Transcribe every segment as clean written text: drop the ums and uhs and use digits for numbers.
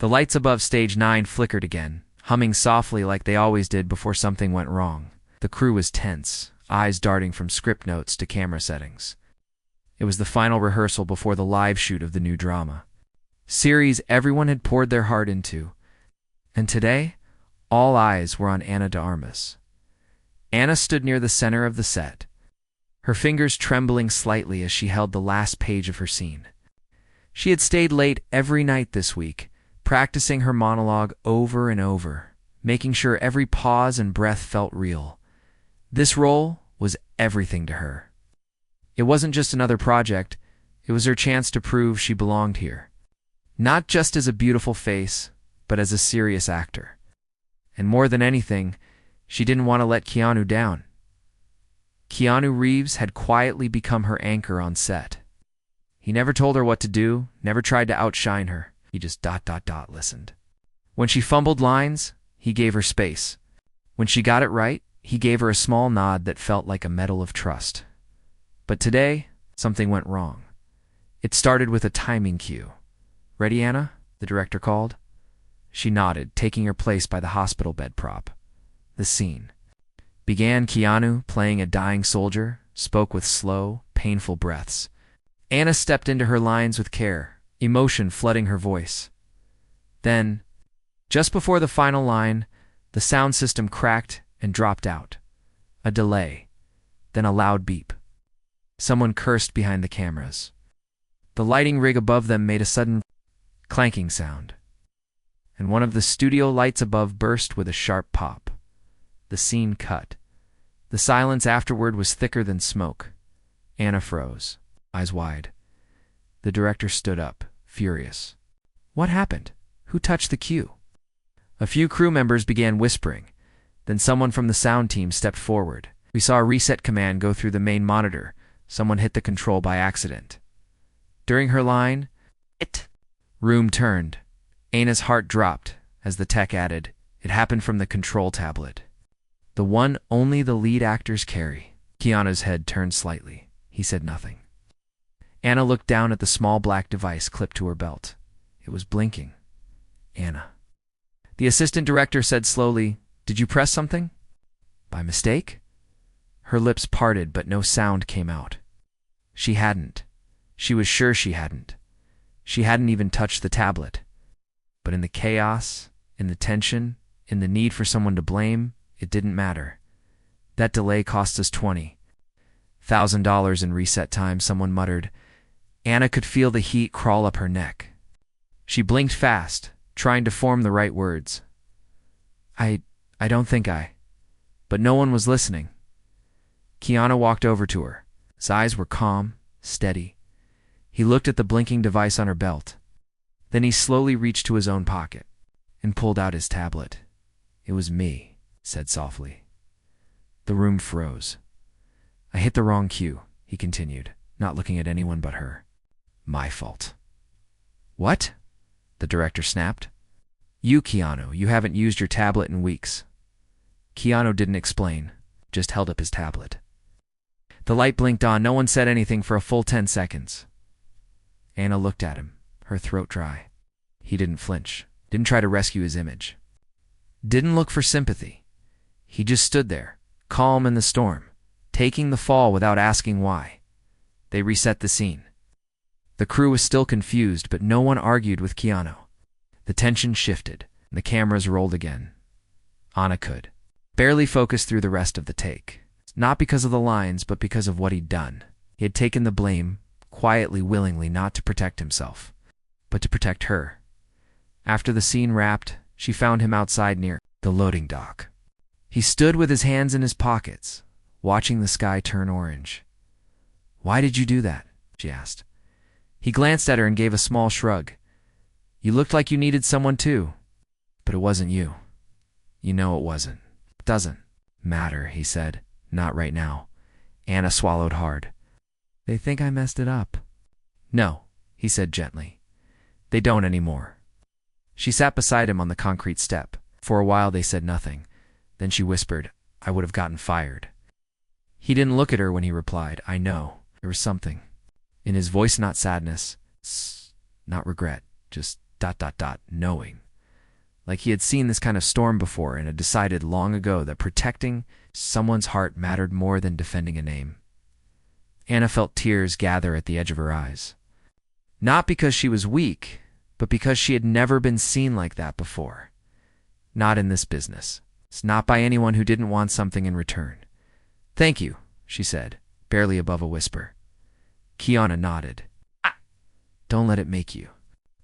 The lights above stage 9 flickered again, humming softly like they always did before something went wrong. The crew was tense, eyes darting from script notes to camera settings. It was the final rehearsal before the live shoot of the new drama. Series everyone had poured their heart into. And today, all eyes were on Ana de Armas. Ana stood near the center of the set, her fingers trembling slightly as she held the last page of her scene. She had stayed late every night this week, practicing her monologue over and over, making sure every pause and breath felt real. This role was everything to her. It wasn't just another project, it was her chance to prove she belonged here. Not just as a beautiful face, but as a serious actor. And more than anything, she didn't want to let Keanu down. Keanu Reeves had quietly become her anchor on set. He never told her what to do, never tried to outshine her. He just listened. When she fumbled lines, he gave her space. When she got it right, he gave her a small nod that felt like a medal of trust. But today, something went wrong. It started with a timing cue. "Ready, Ana?" the director called. She nodded, taking her place by the hospital bed prop. The scene began. Keanu, playing a dying soldier, spoke with slow, painful breaths. Ana stepped into her lines with care, emotion flooding her voice. Then, just before the final line, the sound system cracked and dropped out. A delay, then a loud beep. Someone cursed behind the cameras. The lighting rig above them made a sudden clanking sound, and one of the studio lights above burst with a sharp pop. The scene cut. The silence afterward was thicker than smoke. Ana froze, eyes wide. The director stood up, furious. What happened? Who touched the cue? A few crew members began whispering. Then someone from the sound team stepped forward. We saw a reset command go through the main monitor. Someone hit the control by accident. During her line, room turned. Ana's heart dropped as the tech added, "It happened from the control tablet. The one only the lead actors carry." Keanu's head turned slightly. He said nothing. Ana looked down at the small black device clipped to her belt. It was blinking. Ana. The assistant director said slowly, "Did you press something? By mistake?" Her lips parted, but no sound came out. She hadn't. She was sure she hadn't. She hadn't even touched the tablet. But in the chaos, in the tension, in the need for someone to blame, it didn't matter. That delay cost us $20,000 in reset time, someone muttered. Ana could feel the heat crawl up her neck. She blinked fast, trying to form the right words. I don't think I. But no one was listening. Keanu walked over to her. His eyes were calm, steady. He looked at the blinking device on her belt. Then he slowly reached to his own pocket and pulled out his tablet. "It was me," said softly. The room froze. "I hit the wrong cue," he continued, not looking at anyone but her. "My fault." "What?" the director snapped. "You, Keanu, you haven't used your tablet in weeks." Keanu didn't explain, just held up his tablet. The light blinked on. No one said anything for a full 10 seconds. Ana looked at him, her throat dry. He didn't flinch, didn't try to rescue his image. Didn't look for sympathy. He just stood there, calm in the storm, taking the fall without asking why. They reset the scene. The crew was still confused, but no one argued with Keanu. The tension shifted, and the cameras rolled again. Ana could barely focus through the rest of the take. Not because of the lines, but because of what he'd done. He had taken the blame, quietly, willingly, not to protect himself, but to protect her. After the scene wrapped, she found him outside near the loading dock. He stood with his hands in his pockets, watching the sky turn orange. "Why did you do that?" she asked. He glanced at her and gave a small shrug. "You looked like you needed someone too. But it wasn't you. You know it wasn't." "It doesn't matter," he said. "Not right now." Ana swallowed hard. "They think I messed it up." "No," he said gently. "They don't anymore." She sat beside him on the concrete step. For a while they said nothing. Then she whispered, "I would have gotten fired." He didn't look at her when he replied, "I know." There was something in his voice, not sadness, not regret, just knowing. Like he had seen this kind of storm before and had decided long ago that protecting someone's heart mattered more than defending a name. Anna felt tears gather at the edge of her eyes. Not because she was weak, but because she had never been seen like that before. Not in this business. It's not by anyone who didn't want something in return. "Thank you," she said, barely above a whisper. Keanu nodded. "Don't let it make you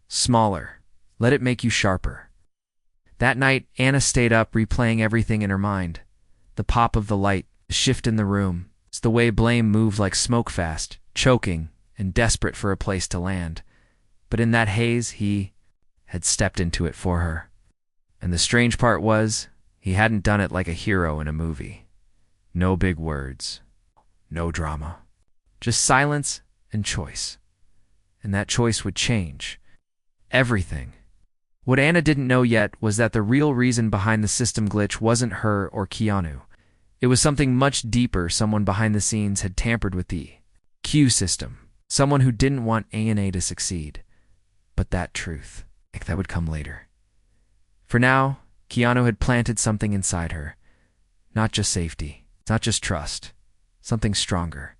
smaller. Let it make you sharper." That night, Anna stayed up replaying everything in her mind. The pop of the light, the shift in the room. It's the way Blame moved like smoke fast, choking, and desperate for a place to land. But in that haze, he had stepped into it for her. And the strange part was, he hadn't done it like a hero in a movie. No big words. No drama. Just silence and choice. And that choice would change everything. What Anna didn't know yet was that the real reason behind the system glitch wasn't her or Keanu. It was something much deeper. Someone behind the scenes had tampered with the Q system. Someone who didn't want A&A to succeed. But that truth, that would come later. For now, Keanu had planted something inside her. Not just safety, not just trust. Something stronger.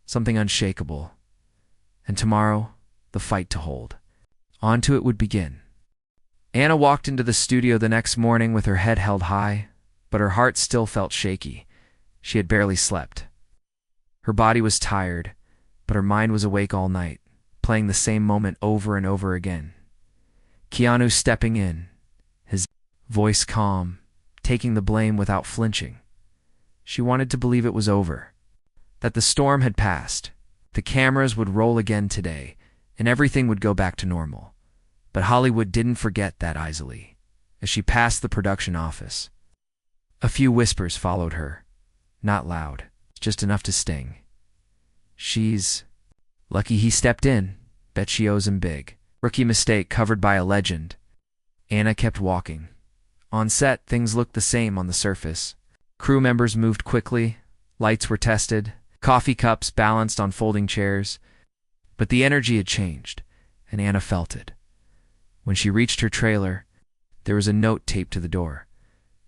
Something unshakable. And tomorrow, the fight to hold. Onto it would begin. Anna walked into the studio the next morning with her head held high, but her heart still felt shaky. She had barely slept. Her body was tired, but her mind was awake all night, playing the same moment over and over again. Keanu stepping in, his voice calm, taking the blame without flinching. She wanted to believe it was over, that the storm had passed, the cameras would roll again today, and everything would go back to normal. But Hollywood didn't forget that easily. As she passed the production office, a few whispers followed her. Not loud, just enough to sting. "She's lucky he stepped in. Bet she owes him big. Rookie mistake covered by a legend." Anna kept walking. On set, things looked the same on the surface. Crew members moved quickly, lights were tested, coffee cups balanced on folding chairs. But the energy had changed, and Anna felt it. When she reached her trailer, there was a note taped to the door.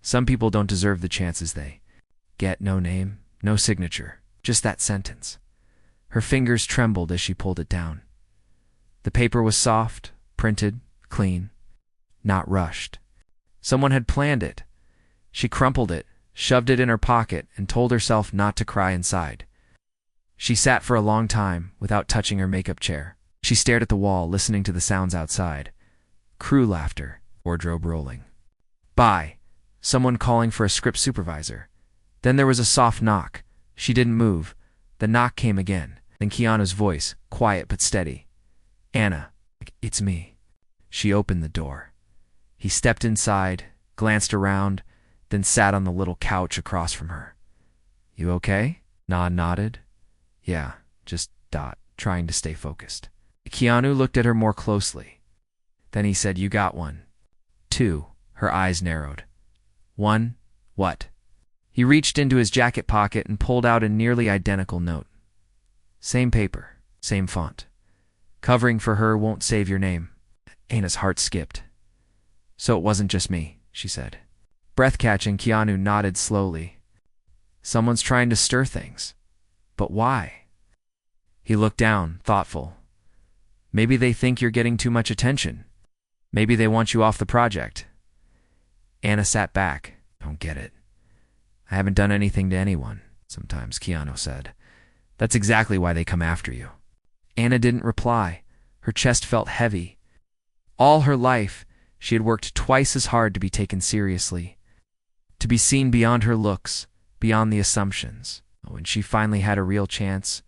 Some people don't deserve the chances they get. No name, no signature, just that sentence. Her fingers trembled as she pulled it down. The paper was soft, printed, clean, not rushed. Someone had planned it. She crumpled it, shoved it in her pocket, and told herself not to cry inside. She sat for a long time without touching her makeup chair. She stared at the wall, listening to the sounds outside. Crew laughter, wardrobe rolling. "Bye," someone calling for a script supervisor. Then there was a soft knock. She didn't move. The knock came again. Then Keanu's voice, quiet but steady. "Anna, it's me." She opened the door. He stepped inside, glanced around, then sat on the little couch across from her. "You okay?" Nodded. "Yeah, just trying to stay focused." Keanu looked at her more closely. Then he said, "You got one." "Two." Her eyes narrowed. "One? What?" He reached into his jacket pocket and pulled out a nearly identical note. "Same paper, same font. Covering for her won't save your name." Anna's heart skipped. "So it wasn't just me," she said. Breath-catching, Keanu nodded slowly. "Someone's trying to stir things. But why?" He looked down, thoughtful. "Maybe they think you're getting too much attention. Maybe they want you off the project." Anna sat back. "Don't get it. I haven't done anything to anyone." "Sometimes," Keanu said. "That's exactly why they come after you." Anna didn't reply. Her chest felt heavy. All her life, she had worked twice as hard to be taken seriously, to be seen beyond her looks, beyond the assumptions. When she finally had a real chance,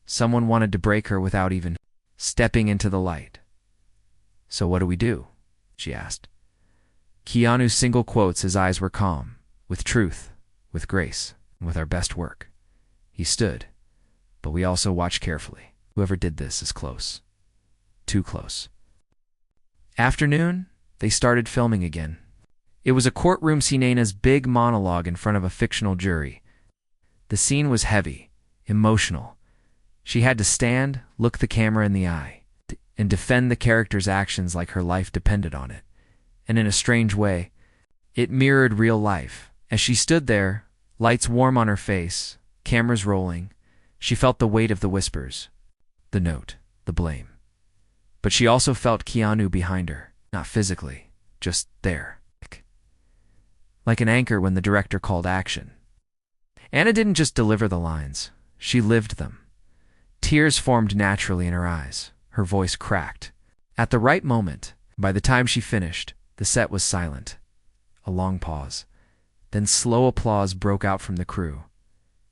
someone wanted to break her without even stepping into the light. "So what do we do?" she asked. Keanu's single quotes, his eyes were calm, with truth, with grace, and with our best work. He stood, but we also watched carefully. Whoever did this is close. Too close. Afternoon, they started filming again. It was a courtroom scene, Anna's big monologue in front of a fictional jury. The scene was heavy, emotional. She had to stand, look the camera in the eye. and defend the character's actions like her life depended on it. And in a strange way, it mirrored real life. As she stood there, lights warm on her face, cameras rolling, she felt the weight of the whispers, the note, the blame. But she also felt Keanu behind her, not physically, just there. Like an anchor when the director called action. Anna didn't just deliver the lines, she lived them. Tears formed naturally in her eyes. Her voice cracked. At the right moment, by the time she finished, the set was silent. A long pause. Then slow applause broke out from the crew.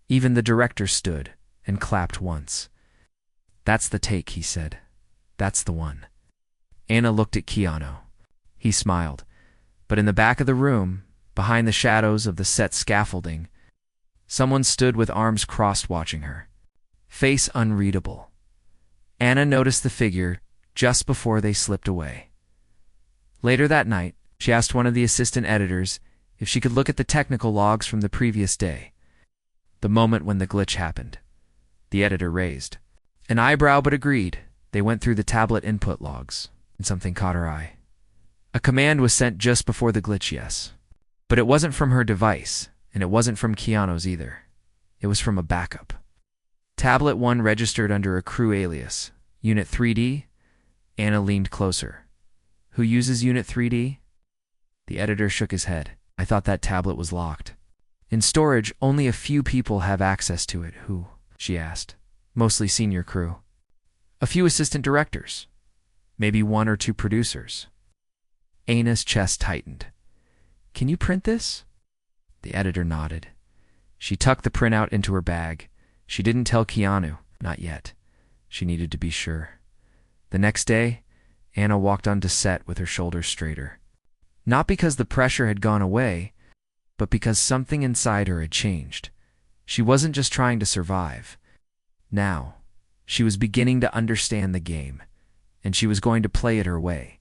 Even the director stood and clapped once. "That's the take," he said. "That's the one." Anna looked at Keanu. He smiled. But in the back of the room, behind the shadows of the set scaffolding, someone stood with arms crossed watching her. Face unreadable. Anna noticed the figure just before they slipped away. Later that night, she asked one of the assistant editors if she could look at the technical logs from the previous day, the moment when the glitch happened. The editor raised an eyebrow but agreed. They went through the tablet input logs, and something caught her eye. A command was sent just before the glitch, yes. But it wasn't from her device, and it wasn't from Keanu's either. It was from a backup. Tablet 1 registered under a crew alias, Unit 3D. Anna leaned closer. "Who uses Unit 3D? The editor shook his head. "I thought that tablet was locked." "In storage, only a few people have access to it." "Who?" she asked. "Mostly senior crew. A few assistant directors. Maybe 1 or 2 producers." Anna's chest tightened. "Can you print this?" The editor nodded. She tucked the printout into her bag. She didn't tell Keanu, not yet. She needed to be sure. The next day, Anna walked onto set with her shoulders straighter. Not because the pressure had gone away, but because something inside her had changed. She wasn't just trying to survive. Now, she was beginning to understand the game, and she was going to play it her way.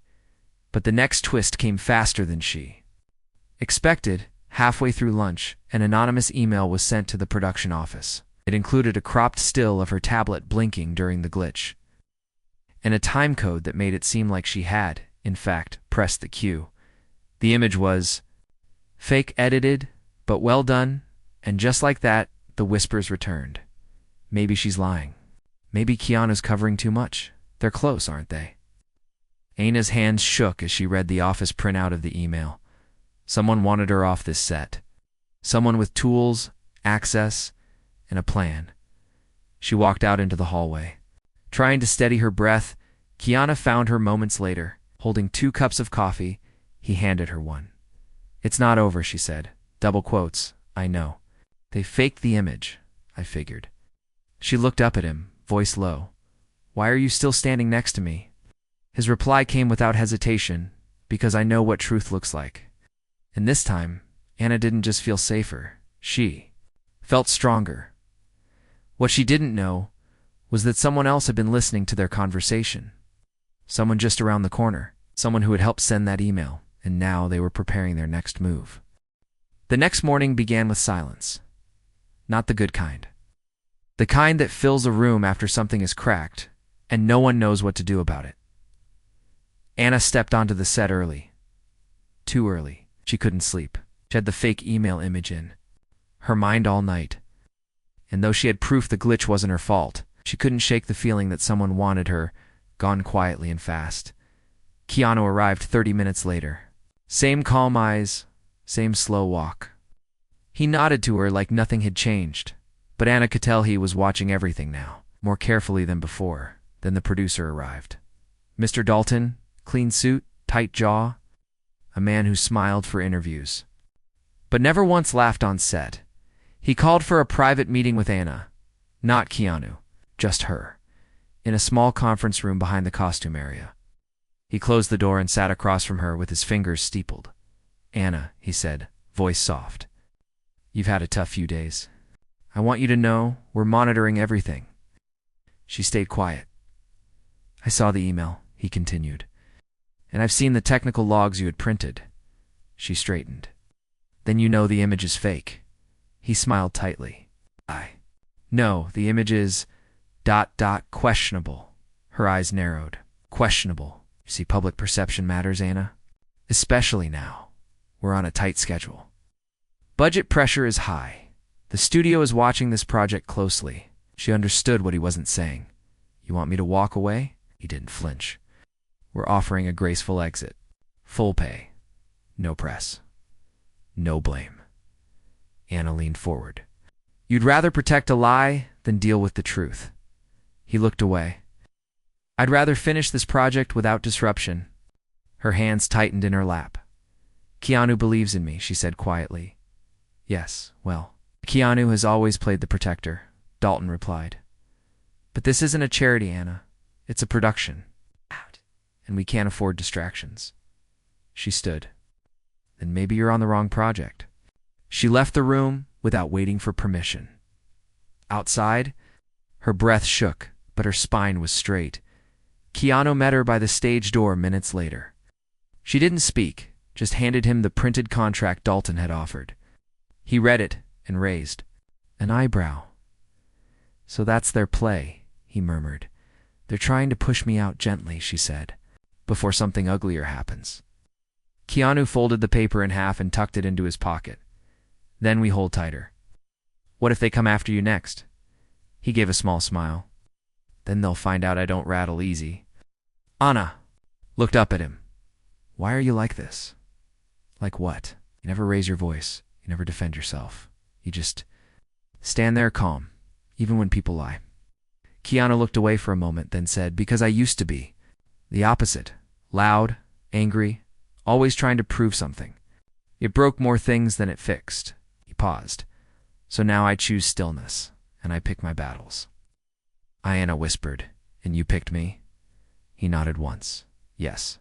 But the next twist came faster than she expected. Halfway through lunch, an anonymous email was sent to the production office. It included a cropped still of her tablet blinking during the glitch, and a time code that made it seem like she had, in fact, pressed the cue. The image was fake edited, but well done, and just like that, the whispers returned. Maybe she's lying. Maybe Keanu's covering too much. They're close, aren't they? Anna's hands shook as she read the office printout of the email. Someone wanted her off this set. Someone with tools, access, and a plan. She walked out into the hallway. Trying to steady her breath, Keanu found her moments later, holding 2 cups of coffee. He handed her one. "It's not over," she said. Double quotes. "I know. They faked the image," I figured. She looked up at him, voice low. "Why are you still standing next to me?" His reply came without hesitation, "Because I know what truth looks like." And this time, Anna didn't just feel safer. She felt stronger. What she didn't know was that someone else had been listening to their conversation. Someone just around the corner. Someone who had helped send that email, and now they were preparing their next move. The next morning began with silence. Not the good kind. The kind that fills a room after something is cracked, and no one knows what to do about it. Anna stepped onto the set early. Too early. She couldn't sleep. She had the fake email image in her mind all night. And though she had proof the glitch wasn't her fault, she couldn't shake the feeling that someone wanted her, gone quietly and fast. Keanu arrived 30 minutes later. Same calm eyes, same slow walk. He nodded to her like nothing had changed, but Anna could tell he was watching everything now, more carefully than before. Then the producer arrived. Mr. Dalton, clean suit, tight jaw, a man who smiled for interviews, but never once laughed on set. He called for a private meeting with Anna, not Keanu, just her, in a small conference room behind the costume area. He closed the door and sat across from her with his fingers steepled. "Anna," he said, voice soft, "you've had a tough few days. I want you to know we're monitoring everything." She stayed quiet. "I saw the email," he continued. "And I've seen the technical logs you had printed." She straightened. "Then you know the image is fake." He smiled tightly. "No, the image is... questionable." Her eyes narrowed. Questionable. You see, public perception matters, Anna. Especially now. We're on a tight schedule. Budget pressure is high. The studio is watching this project closely. She understood what he wasn't saying. You want me to walk away? He didn't flinch. We're offering a graceful exit. Full pay. No press. No blame. Anna leaned forward. You'd rather protect a lie than deal with the truth. He looked away. I'd rather finish this project without disruption. Her hands tightened in her lap. Keanu believes in me, she said quietly. Yes, well, Keanu has always played the protector, Dalton replied. But this isn't a charity, Anna. It's a production. And we can't afford distractions. She stood. Then maybe you're on the wrong project. She left the room without waiting for permission. Outside, her breath shook, but her spine was straight. Keanu met her by the stage door minutes later. She didn't speak, just handed him the printed contract Dalton had offered. He read it and raised an eyebrow. So that's their play, he murmured. They're trying to push me out gently, she said, before something uglier happens. Keanu folded the paper in half and tucked it into his pocket. Then we hold tighter. What if they come after you next? He gave a small smile. Then they'll find out I don't rattle easy. Anna looked up at him. Why are you like this? Like what? You never raise your voice. You never defend yourself. You just stand there calm, even when people lie. Keanu looked away for a moment, then said, because I used to be. The opposite. Loud, angry, always trying to prove something. It broke more things than it fixed. He paused. So now I choose stillness, and I pick my battles. Anna whispered, and you picked me? He nodded once. Yes.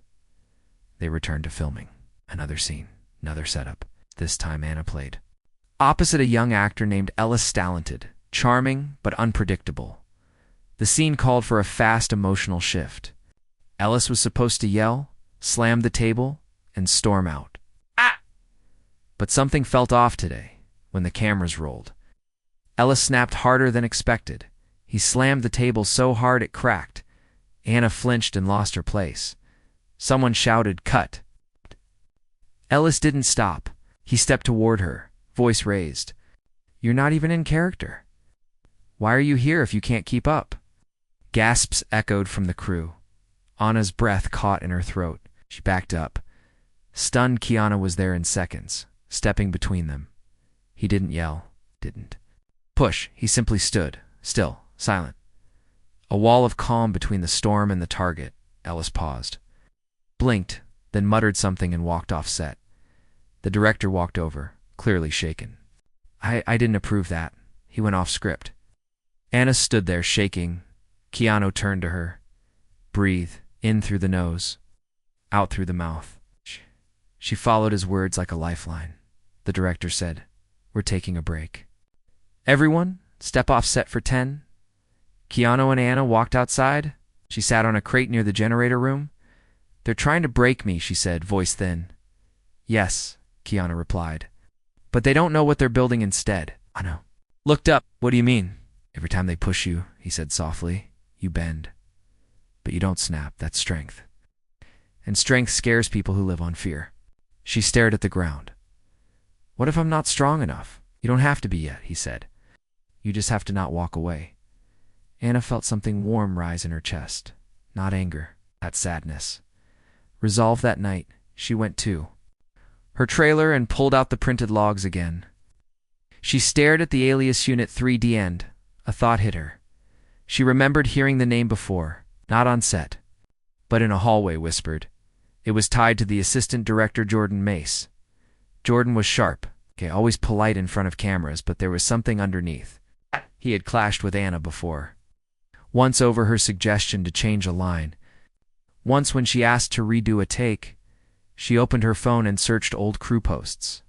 They returned to filming. Another scene, another setup. This time Anna played. Opposite a young actor named Ellis Talented, charming but unpredictable. The scene called for a fast emotional shift. Ellis was supposed to yell, slam the table, and storm out. Ah! But something felt off today when the cameras rolled. Ellis snapped harder than expected. He slammed the table so hard it cracked. Anna flinched and lost her place. Someone shouted, "Cut!" Ellis didn't stop. He stepped toward her, voice raised. You're not even in character. Why are you here if you can't keep up? Gasps echoed from the crew. Anna's breath caught in her throat. She backed up. Stunned, Keanu was there in seconds, stepping between them. He didn't yell, didn't push. He simply stood, still, silent. A wall of calm between the storm and the target. Ellis paused, blinked, then muttered something and walked off set. The director walked over, clearly shaken. I didn't approve that. He went off script. Anna stood there, shaking. Keanu turned to her. Breathe, in through the nose, out through the mouth. She followed his words like a lifeline. The director said, We're taking a break. Everyone, step off set for 10. Keanu and Anna walked outside. She sat on a crate near the generator room. They're trying to break me, she said, voice thin. Yes, Keanu replied. But they don't know what they're building instead. I know. Looked up. What do you mean? Every time they push you, he said softly, you bend. But you don't snap. That's strength. And strength scares people who live on fear. She stared at the ground. What if I'm not strong enough? You don't have to be yet, he said. You just have to not walk away. Anna felt something warm rise in her chest. Not anger, that sadness. Resolved that night, she went to her trailer and pulled out the printed logs again. She stared at the alias unit 3D end. A thought hit her. She remembered hearing the name before, not on set, but in a hallway whispered. It was tied to the assistant director Jordan Mace. Jordan was sharp, always polite in front of cameras, but there was something underneath. He had clashed with Anna before. Once over her suggestion to change a line. Once when she asked to redo a take, she opened her phone and searched old crew posts.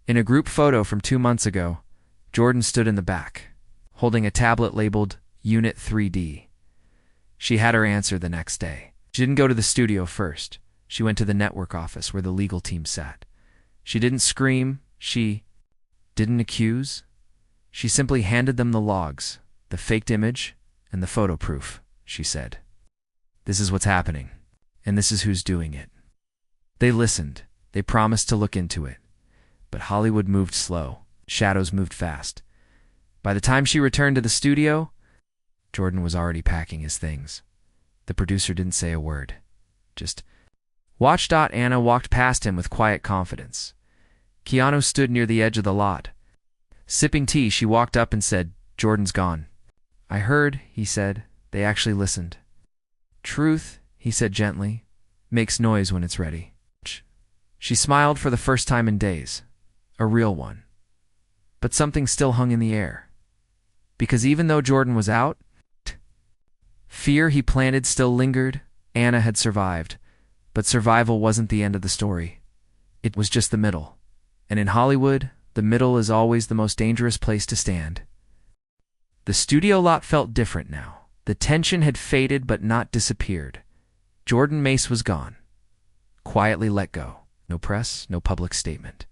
In a group photo from 2 months ago, Jordan stood in the back, holding a tablet labeled Unit 3D. She had her answer the next day. She didn't go to the studio first. She went to the network office where the legal team sat. She didn't scream. She didn't accuse. She simply handed them the logs, the faked image, and the photo proof, she said. This is what's happening, and this is who's doing it. They listened. They promised to look into it. But Hollywood moved slow. Shadows moved fast. By the time she returned to the studio, Jordan was already packing his things. The producer didn't say a word. Just watched. Anna walked past him with quiet confidence. Keanu stood near the edge of the lot. Sipping tea, she walked up and said, "Jordan's gone." "I heard," he said. "They actually listened." "Truth," he said gently, "makes noise when it's ready." She smiled for the first time in days. A real one. But something still hung in the air. Because even though Jordan was out, fear he planted still lingered. Anna had survived. But survival wasn't the end of the story. It was just the middle. And in Hollywood, the middle is always the most dangerous place to stand. The studio lot felt different now. The tension had faded but not disappeared. Jordan Mace was gone. Quietly let go. No press, no public statement.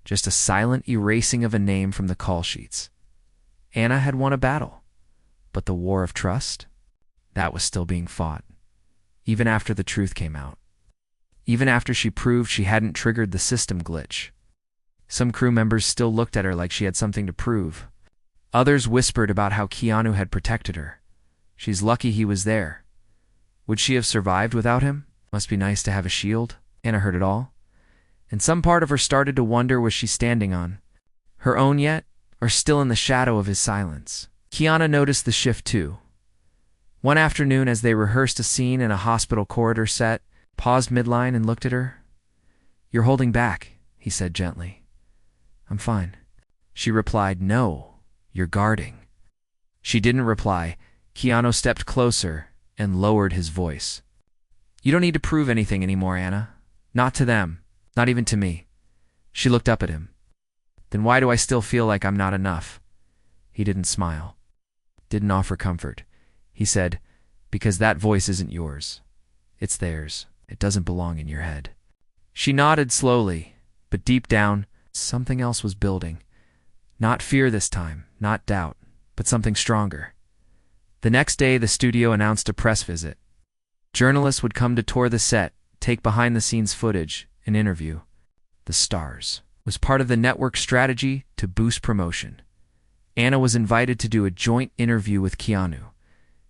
Just a silent erasing of a name from the call sheets. Anna had won a battle. But the war of trust? That was still being fought. Even after the truth came out. Even after she proved she hadn't triggered the system glitch. Some crew members still looked at her like she had something to prove. Others whispered about how Keanu had protected her. She's lucky he was there. Would she have survived without him? Must be nice to have a shield. Anna heard it all. And some part of her started to wonder, was she standing on her own yet, or still in the shadow of his silence? Keanu noticed the shift too. One afternoon, as they rehearsed a scene in a hospital corridor set, paused midline and looked at her. "You're holding back," he said gently. "I'm fine." She replied, "No, you're guarding." She didn't reply. Keanu stepped closer and lowered his voice. "You don't need to prove anything anymore, Anna. Not to them. Not even to me." She looked up at him. "Then why do I still feel like I'm not enough?" He didn't smile. Didn't offer comfort. He said, "Because that voice isn't yours. It's theirs. It doesn't belong in your head." She nodded slowly, but deep down, something else was building. Not fear this time, not doubt, but something stronger. The next day, the studio announced a press visit. Journalists would come to tour the set, take behind-the-scenes footage, and interview. The stars was part of the network's strategy to boost promotion. Anna was invited to do a joint interview with Keanu.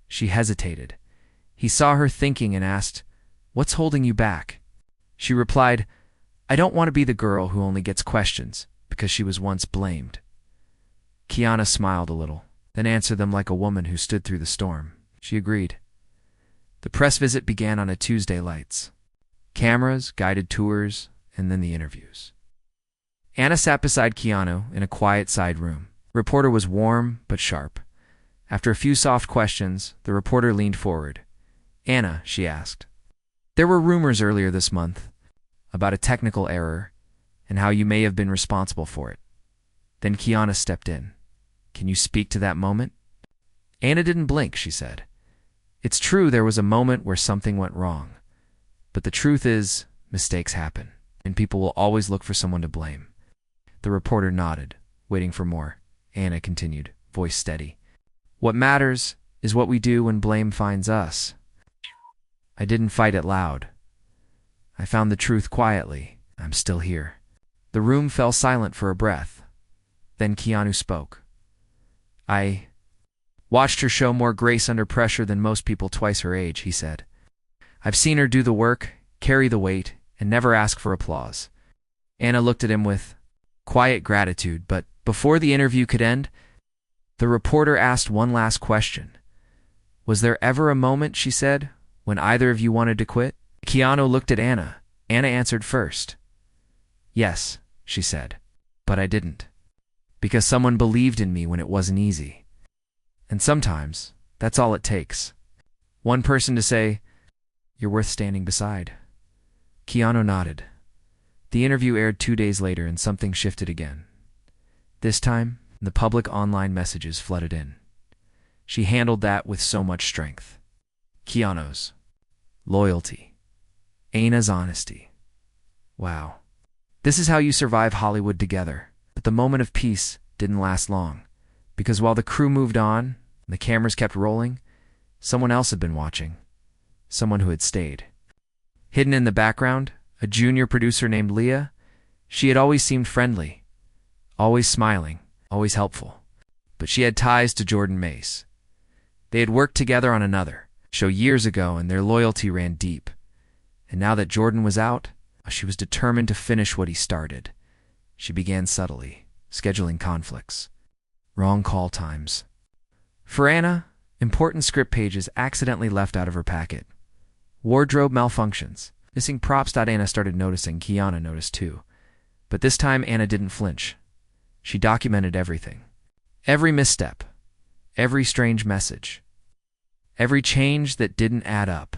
She hesitated. He saw her thinking and asked, "What's holding you back?" She replied, "I don't want to be the girl who only gets questions," because she was once blamed. Keanu smiled a little, then answered them like a woman who stood through the storm. She agreed. The press visit began on a Tuesday lights. Cameras, guided tours, and then the interviews. Anna sat beside Keanu in a quiet side room. The reporter was warm but sharp. After a few soft questions, the reporter leaned forward. "Anna," she asked, "there were rumors earlier this month about a technical error and how you may have been responsible for it." Then Keanu stepped in. "Can you speak to that moment?" Anna didn't blink, she said. "It's true there was a moment where something went wrong. But the truth is, mistakes happen, and people will always look for someone to blame." The reporter nodded, waiting for more. Anna continued, voice steady. "What matters is what we do when blame finds us. I didn't fight it loud. I found the truth quietly. I'm still here." The room fell silent for a breath. Then Keanu spoke. "I watched her show more grace under pressure than most people twice her age," he said. "I've seen her do the work, carry the weight, and never ask for applause." Anna looked at him with quiet gratitude, but before the interview could end, the reporter asked one last question. "Was there ever a moment," she said, "when either of you wanted to quit?" Keanu looked at Anna. Anna answered first. "Yes," she said, "but I didn't. Because someone believed in me when it wasn't easy. And sometimes, that's all it takes. One person to say, 'You're worth standing beside.'" Keanu nodded. The interview aired 2 days later, and something shifted again. This time, the public online messages flooded in. She handled that with so much strength. Keanu's loyalty. Anna's honesty. Wow. This is how you survive Hollywood together. But the moment of peace didn't last long. Because while the crew moved on, and the cameras kept rolling, someone else had been watching. someone who had stayed. Hidden in the background, a junior producer named Leah. She had always seemed friendly, always smiling, always helpful. But she had ties to Jordan Mace. They had worked together on another show years ago, and their loyalty ran deep. And now that Jordan was out, she was determined to finish what he started. She began subtly, scheduling conflicts. Wrong call times. For Anna, important script pages accidentally left out of her packet. Wardrobe malfunctions. Missing props. Anna started noticing. Keanu noticed too. But this time Anna didn't flinch. She documented everything. Every misstep. Every strange message. Every change that didn't add up.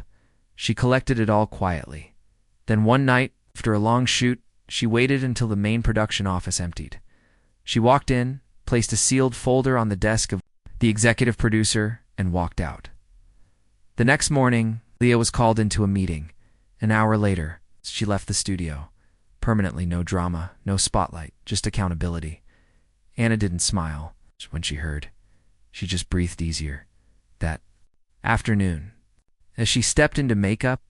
She collected it all quietly. Then one night, after a long shoot, she waited until the main production office emptied. She walked in, placed a sealed folder on the desk of the executive producer, and walked out. The next morning, Leah was called into a meeting. An hour later, she left the studio. Permanently no drama, no spotlight, just accountability. Anna didn't smile when she heard. She just breathed easier. That afternoon, as she stepped into makeup,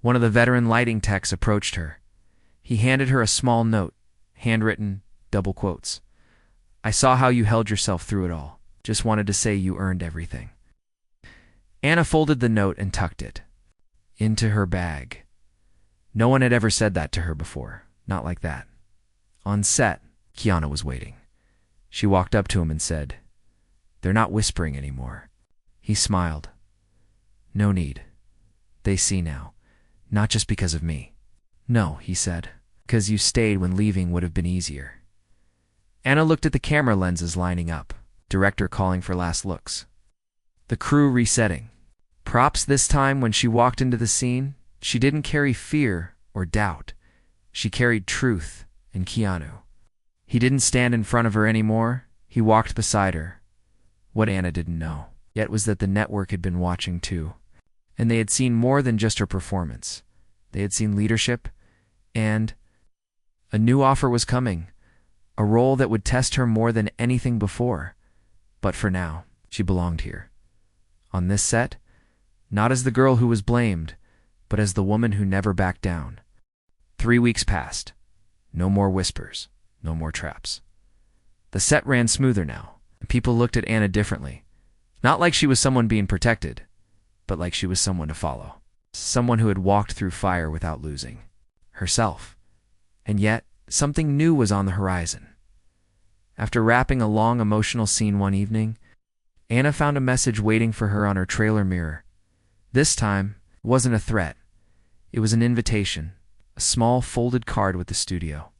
one of the veteran lighting techs approached her. He handed her a small note, handwritten, double quotes. "I saw how you held yourself through it all. Just wanted to say you earned everything." Anna folded the note and tucked it into her bag. No one had ever said that to her before, not like that. On set, Keanu was waiting. She walked up to him and said, "They're not whispering anymore." He smiled. "No need. They see now. Not just because of me." "No," he said, "because you stayed when leaving would have been easier." Anna looked at the camera lenses lining up, director calling for last looks. The crew resetting. Props. This time when she walked into the scene, she didn't carry fear or doubt. She carried truth and Keanu. He didn't stand in front of her anymore. He walked beside her. What Anna didn't know yet was that the network had been watching too. And they had seen more than just her performance. They had seen leadership, and a new offer was coming. A role that would test her more than anything before. But for now, she belonged here. On this set, not as the girl who was blamed, but as the woman who never backed down. 3 weeks passed. No more whispers. No more traps. The set ran smoother now, and people looked at Anna differently. Not like she was someone being protected, but like she was someone to follow. Someone who had walked through fire without losing herself. And yet, something new was on the horizon. After wrapping a long emotional scene one evening, Anna found a message waiting for her on her trailer mirror. This time, it wasn't a threat. It was an invitation, a small folded card with the studio.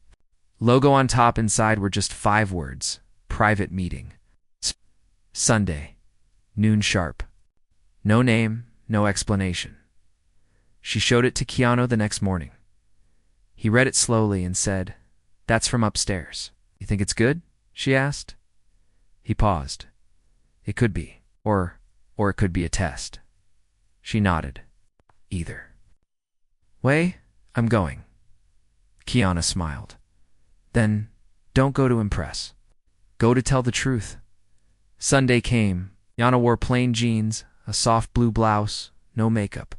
Logo on top. Inside were just 5 words. Private meeting. Sunday, noon sharp. No name, no explanation. She showed it to Keanu the next morning. He read it slowly and said, "That's from upstairs." "You think it's good?" she asked. He paused. "It could be. Or it could be a test." She nodded. "Either." "Way, I'm going." Keanu smiled. "Then, don't go to impress. Go to tell the truth." Sunday came. Yana wore plain jeans, a soft blue blouse, no makeup.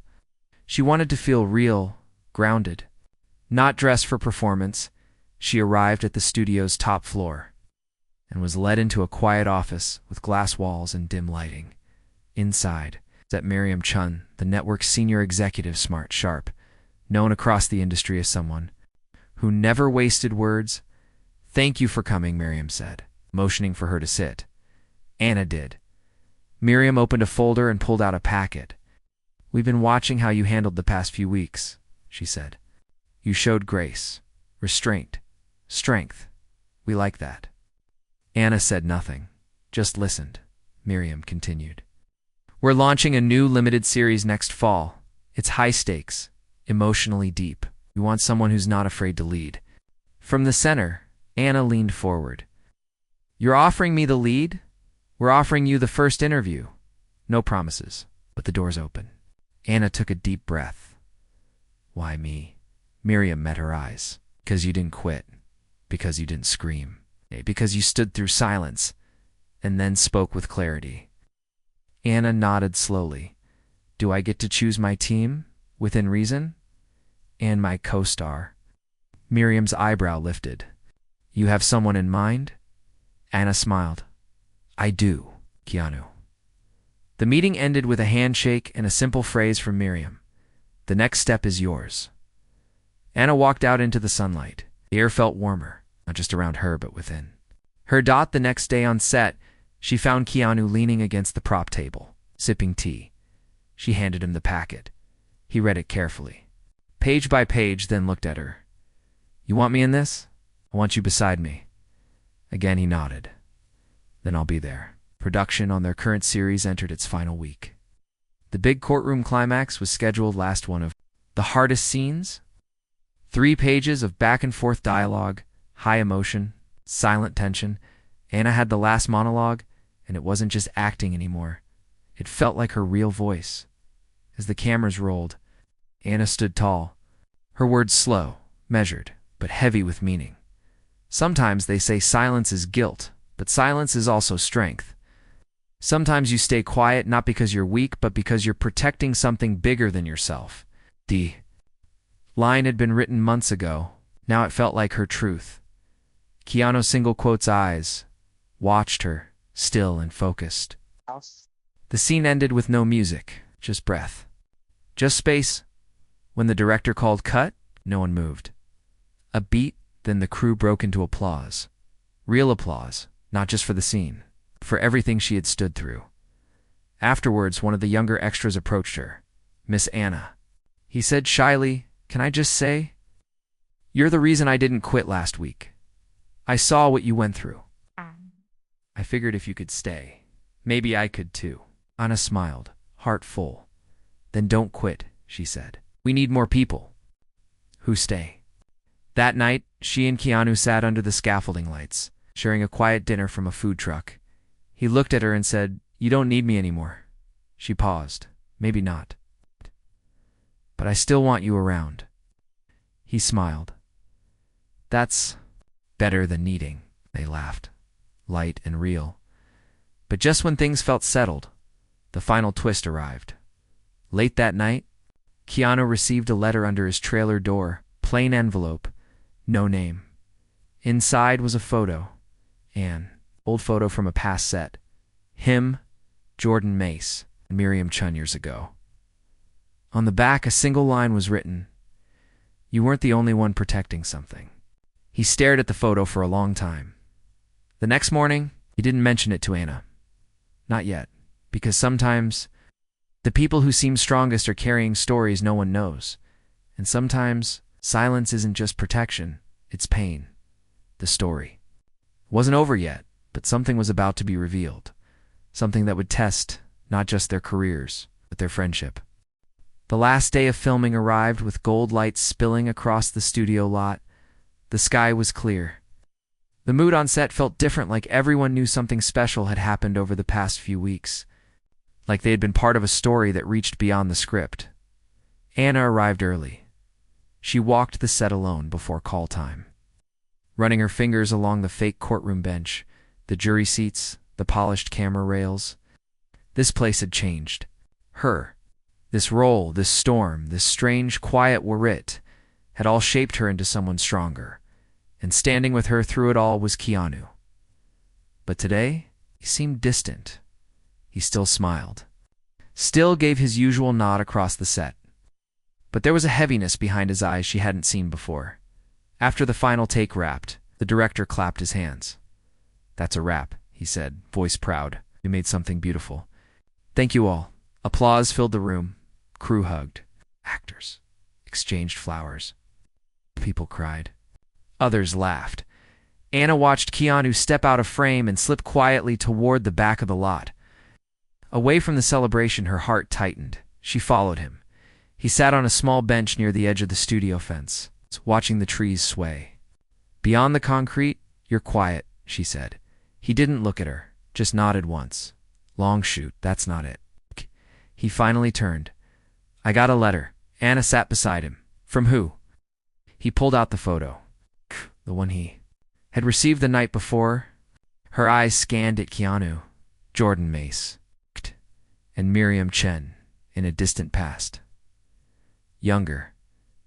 She wanted to feel real, grounded. Not dressed for performance, she arrived at the studio's top floor and was led into a quiet office with glass walls and dim lighting. Inside sat Miriam Chun, the network's senior executive, smart, sharp, known across the industry as someone who never wasted words. "Thank you for coming," Miriam said, motioning for her to sit. Anna did. Miriam opened a folder and pulled out a packet. "We've been watching how you handled the past few weeks," she said. "You showed grace, restraint, strength. We like that." Anna said nothing, just listened. Miriam continued. "We're launching a new limited series next fall. It's high stakes, emotionally deep. We want someone who's not afraid to lead." From the center, Anna leaned forward. "You're offering me the lead? We're offering you the first interview. No promises, but the door's open." Anna took a deep breath. "Why me?" Miriam met her eyes. "Because you didn't quit. Because you didn't scream. Because you stood through silence and then spoke with clarity." Anna nodded slowly. Do I get to choose my team, within reason? And my co-star? Miriam's eyebrow lifted. You have someone in mind? Anna smiled. I do, Keanu. The meeting ended with a handshake and a simple phrase from Miriam. The next step is yours. Anna walked out into the sunlight. The air felt warmer, not just around her, but within. Her dot the next day on set, she found Keanu leaning against the prop table, sipping tea. She handed him the packet. He read it carefully, page by page, then looked at her. You want me in this? I want you beside me. Again he nodded. Then I'll be there. Production on their current series entered its final week. The big courtroom climax was scheduled last one of the hardest scenes. 3 pages of back-and-forth dialogue, high emotion, silent tension. Anna had the last monologue, and it wasn't just acting anymore. It felt like her real voice. As the cameras rolled, Anna stood tall, her words slow, measured, but heavy with meaning. Sometimes they say silence is guilt, but silence is also strength. Sometimes you stay quiet not because you're weak, but because you're protecting something bigger than yourself. The line had been written months ago. Now it felt like her truth. Keanu single quotes eyes, watched her, still and focused. The scene ended with no music, just breath. Just space. When the director called cut, no one moved. A beat, then the crew broke into applause. Real applause, not just for the scene, for everything she had stood through. Afterwards, one of the younger extras approached her. Miss Anna. He said shyly, Can I just say? You're the reason I didn't quit last week. I saw what you went through. I figured if you could stay, maybe I could too. Anna smiled, heart full. Then don't quit, she said. We need more people. Who stay? That night, she and Keanu sat under the scaffolding lights, sharing a quiet dinner from a food truck. He looked at her and said, You don't need me anymore. She paused. Maybe not. But I still want you around. He smiled. That's better than needing. They laughed, light and real. But just when things felt settled, the final twist arrived. Late that night, Keanu received a letter under his trailer door, plain envelope, no name. Inside was a photo, an old photo from a past set. Him, Jordan Mace, and Miriam Chun years ago. On the back, a single line was written, You weren't the only one protecting something. He stared at the photo for a long time. The next morning, he didn't mention it to Anna. Not yet, because sometimes the people who seem strongest are carrying stories no one knows. And sometimes silence isn't just protection, it's pain. The story wasn't over yet, but something was about to be revealed. Something that would test not just their careers, but their friendship. The last day of filming arrived with gold lights spilling across the studio lot. The sky was clear. The mood on set felt different, like everyone knew something special had happened over the past few weeks. Like they had been part of a story that reached beyond the script. Anna arrived early. She walked the set alone before call time. Running her fingers along the fake courtroom bench, the jury seats, the polished camera rails. This place had changed. Her. This role, this storm, this strange, quiet Warit had all shaped her into someone stronger. And standing with her through it all was Keanu. But today, he seemed distant. He still smiled. Still gave his usual nod across the set. But there was a heaviness behind his eyes she hadn't seen before. After the final take wrapped, the director clapped his hands. That's a wrap, he said, voice proud. We made something beautiful. Thank you all. Applause filled the room. Crew hugged. Actors exchanged flowers. People cried. Others laughed. Anna watched Keanu step out of frame and slip quietly toward the back of the lot. Away from the celebration, her heart tightened. She followed him. He sat on a small bench near the edge of the studio fence, watching the trees sway. Beyond the concrete, you're quiet, she said. He didn't look at her, just nodded once. Long shoot, that's not it. He finally turned. I got a letter. Anna sat beside him. From who? He pulled out the photo. The one he had received the night before. Her eyes scanned at Keanu, Jordan Mace, and Miriam Chen, in a distant past. Younger,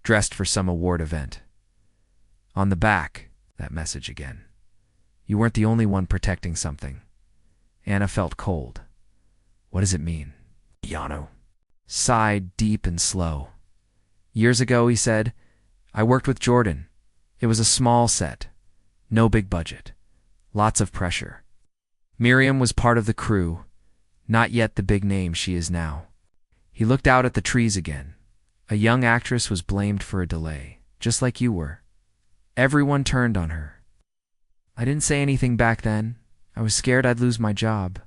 dressed for some award event. On the back, that message again. You weren't the only one protecting something. Anna felt cold. What does it mean? Keanu sighed deep and slow. Years ago, he said, I worked with Jordan. It was a small set. No big budget. Lots of pressure. Miriam was part of the crew, not yet the big name she is now. He looked out at the trees again. A young actress was blamed for a delay, just like you were. Everyone turned on her. I didn't say anything back then. I was scared I'd lose my job.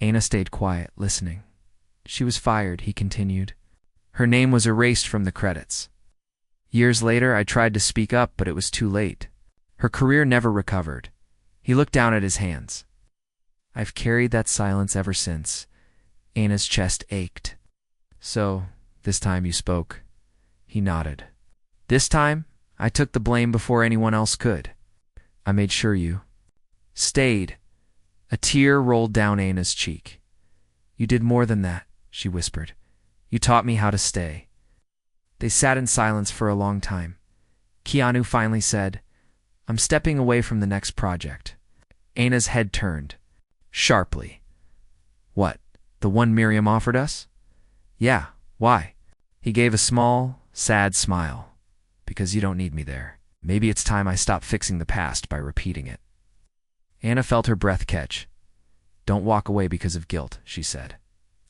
Anna stayed quiet, listening. She was fired, he continued. Her name was erased from the credits. Years later, I tried to speak up, but it was too late. Her career never recovered. He looked down at his hands. I've carried that silence ever since. Anna's chest ached. So, this time you spoke. He nodded. This time, I took the blame before anyone else could. I made sure you stayed. A tear rolled down Anna's cheek. You did more than that, she whispered. You taught me how to stay. They sat in silence for a long time. Keanu finally said, I'm stepping away from the next project. Anna's head turned. Sharply. What, the one Miriam offered us? Yeah, why? He gave a small, sad smile. Because you don't need me there. Maybe it's time I stop fixing the past by repeating it. Anna felt her breath catch. Don't walk away because of guilt, she said.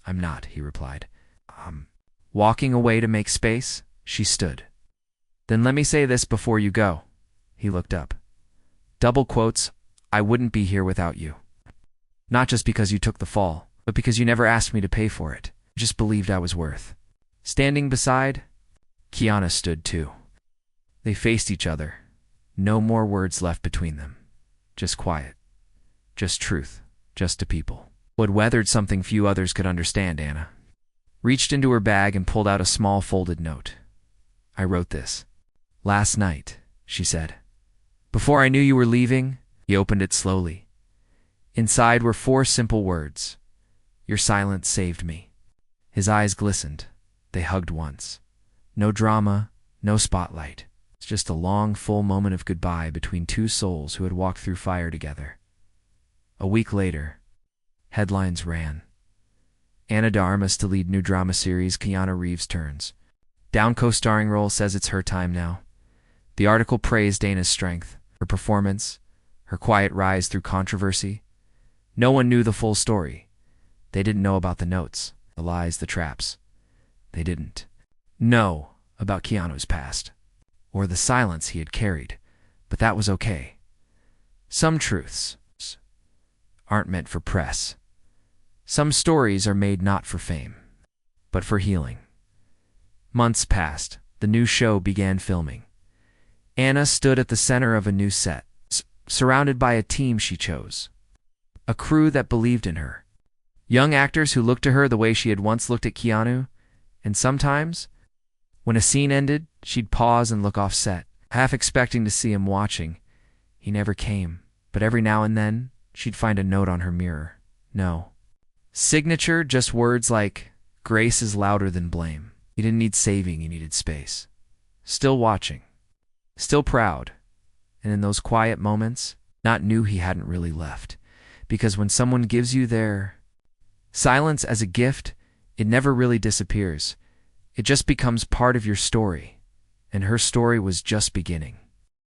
I'm not, he replied. Walking away to make space, she stood. Then let me say this before you go. He looked up. Double quotes, I wouldn't be here without you. Not just because you took the fall, but because you never asked me to pay for it. You just believed I was worth. Standing beside, Keanu stood too. They faced each other. No more words left between them. Just quiet. Just truth. Just to people. Who had weathered something few others could understand, Anna reached into her bag and pulled out a small folded note. I wrote this. Last night, she said. Before I knew you were leaving, he opened it slowly. Inside were 4 simple words. Your silence saved me. His eyes glistened. They hugged once. No drama, no spotlight. It's just a long, full moment of goodbye between 2 souls who had walked through fire together. A week later, headlines ran. Anna de Armas to lead new drama series Keanu Reeves turns. Down co-starring role says it's her time now. The article praised Anna's strength, her performance, her quiet rise through controversy. No one knew the full story. They didn't know about the notes, the lies, the traps. They didn't know about Keanu's past, or the silence he had carried, but that was okay. Some truths aren't meant for press. Some stories are made not for fame, but for healing. Months passed. The new show began filming. Anna stood at the center of a new set, surrounded by a team she chose. A crew that believed in her. Young actors who looked to her the way she had once looked at Keanu, and sometimes, when a scene ended, she'd pause and look off set, half expecting to see him watching. He never came, but every now and then, she'd find a note on her mirror. No. Signature, just words like, grace is louder than blame. He didn't need saving, he needed space. Still watching. Still proud. And in those quiet moments, not knew he hadn't really left. Because when someone gives you their silence as a gift, it never really disappears. It just becomes part of your story. And her story was just beginning.